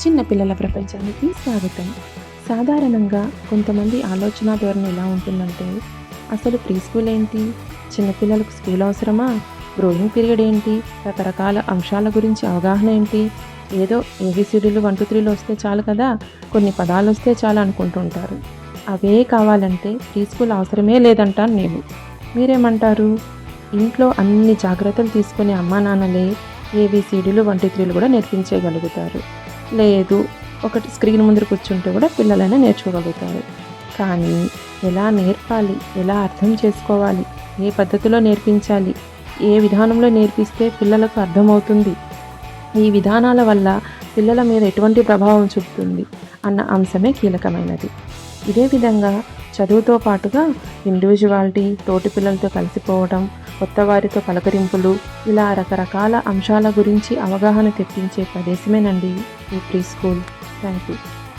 చిన్నపిల్లల ప్రపంచానికి స్వాగతం. సాధారణంగా కొంతమంది ఆలోచన ధోరణి ఎలా ఉంటుందంటే, అసలు ప్రీ స్కూల్ ఏంటి, చిన్నపిల్లలకు స్కూల్ అవసరమా, గ్రోయింగ్ పీరియడ్ ఏంటి, రకరకాల అంశాల గురించి అవగాహన ఏంటి, ఏదో ఏబిసిడీలు 1 2 3 వస్తే చాలు కదా, కొన్ని పదాలు వస్తే చాలు అనుకుంటుంటారు. అవే కావాలంటే ప్రీ స్కూల్ అవసరమే లేదంటాను నేను. మీరేమంటారు? ఇంట్లో అన్ని జాగ్రత్తలు తీసుకునే అమ్మా నాన్నలే ఏబిసిడీలు 1 2 3 కూడా నేర్పించగలుగుతారు. లేదు, ఒకటి స్క్రీన్ ముందు కూర్చుంటే కూడా పిల్లలైనా నేర్చుకోగలుగుతారు. కానీ ఎలా నేర్పాలి, ఎలా అర్థం చేసుకోవాలి, ఏ పద్ధతిలో నేర్పించాలి, ఏ విధానంలో నేర్పిస్తే పిల్లలకు అర్థమవుతుంది, ఈ విధానాల వల్ల పిల్లల మీద ఎటువంటి ప్రభావం చూపుతుంది అన్న అంశమే కీలకమైనది. ఇదే విధంగా చదువుతో పాటుగా ఇండివిజువాలిటీ, తోటి పిల్లలతో కలిసిపోవడం, కొత్త వారితో పలకరింపులు, ఇలా రకరకాల అంశాల గురించి అవగాహన తెప్పించే ప్రదేశమేనండి ఈ ప్రీ స్కూల్. Thank you.